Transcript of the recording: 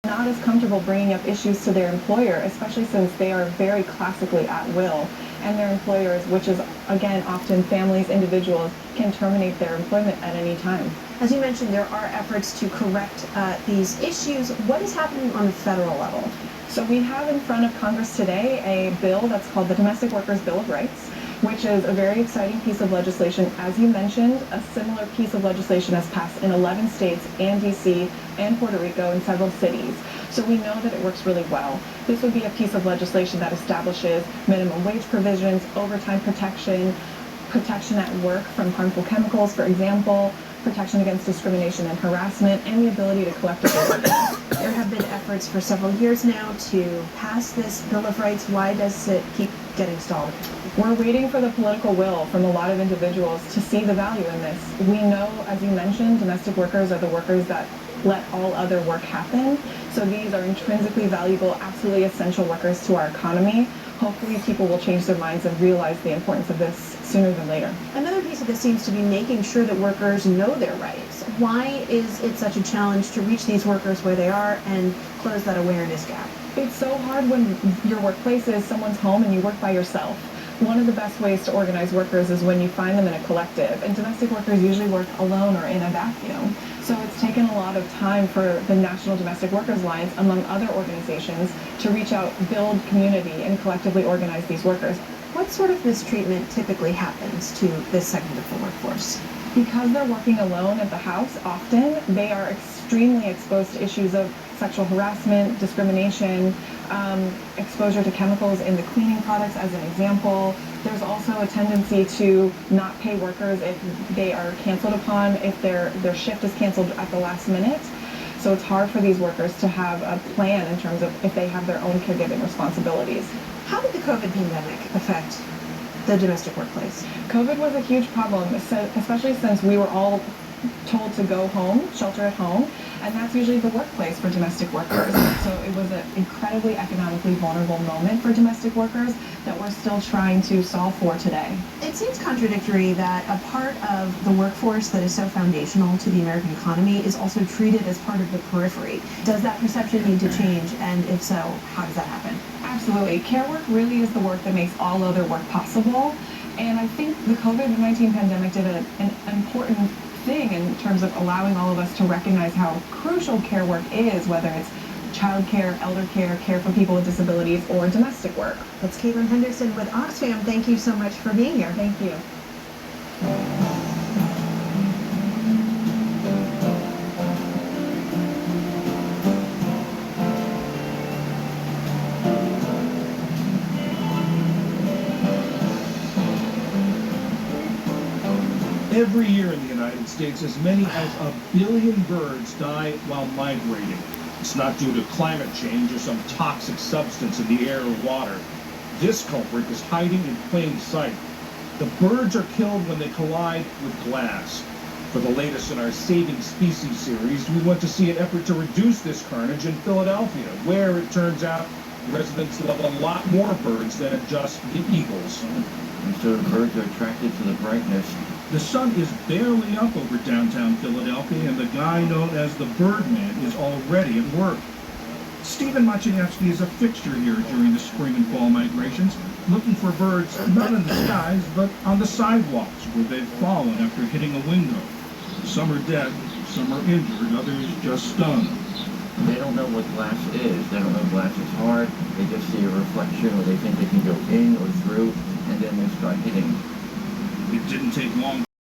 not as comfortable bringing up issues to their employer, especially since they are very classically at will, and their employers, which is again often families, individuals, can terminate their employment at any time. As you mentioned, there are efforts to correct these issues. What is happening on the federal level? So we have in front of Congress today a bill that's called the Domestic Workers Bill of Rights, which is a very exciting piece of legislation. As you mentioned, a similar piece of legislation has passed in 11 states and DC and Puerto Rico and several cities. So we know that it works really well. This would be a piece of legislation that establishes minimum wage provisions, overtime protection, protection at work from harmful chemicals, for example, protection against discrimination and harassment, and the ability to collectively bargain. There have been efforts for several years now to pass this Bill of Rights. Why does it keep getting stalled? We're waiting for the political will from a lot of individuals to see the value in this. We know, as you mentioned, domestic workers are the workers that let all other work happen. So these are intrinsically valuable, absolutely essential workers to our economy. Hopefully people will change their minds and realize the importance of this sooner than later. Another piece of this seems to be making sure that workers know their rights. Why is it such a challenge to reach these workers where they are and close that awareness gap? It's so hard when your workplace is someone's home and you work by yourself. One of the best ways to organize workers is when you find them in a collective, and domestic workers usually work alone or in a vacuum. So it's taken a lot of time for the National Domestic Workers Alliance, among other organizations, to reach out, build community, and collectively organize these workers. What sort of mistreatment typically happens to this segment of the workforce? Because they're working alone at the house, often they are extremely exposed to issues of sexual harassment, discrimination, exposure to chemicals in the cleaning products as an example. There's also a tendency to not pay workers if they are canceled upon, if their shift is canceled at the last minute. So it's hard for these workers to have a plan in terms of if they have their own caregiving responsibilities. How did the COVID pandemic affect the domestic workplace? COVID was a huge problem, especially since we were all told to go home, shelter at home, and that's usually the workplace for domestic workers. So it was an incredibly economically vulnerable moment for domestic workers that we're still trying to solve for today. It seems contradictory that a part of the workforce that is so foundational to the American economy is also treated as part of the periphery. Does that perception need to change, and if so, how does that happen? Absolutely. Care work really is the work that makes all other work possible, and I think the COVID-19 pandemic did an important thing in terms of allowing all of us to recognize how crucial care work is, whether it's child care, elder care, care for people with disabilities, or domestic work. That's Caitlin Henderson with Oxfam. Thank you so much for being here. Thank you. Every year in the United States, as many as 1 billion birds die while migrating. It's not due to climate change or some toxic substance in the air or water. This culprit is hiding in plain sight. The birds are killed when they collide with glass. For the latest in our Saving Species series, we went to see an effort to reduce this carnage in Philadelphia, where it turns out residents love a lot more birds than just the eagles. And so the birds are attracted to the brightness. The sun is barely up over downtown Philadelphia, and the guy known as the Birdman is already at work. Stephen Maciejewski is a fixture here during the spring and fall migrations, looking for birds not in the skies, but on the sidewalks where they've fallen after hitting a window. Some are dead, some are injured, others just stunned. They don't know what glass is. They don't know glass is hard. They just see a reflection, or they think they can go in or through, and then they start hitting. It didn't take long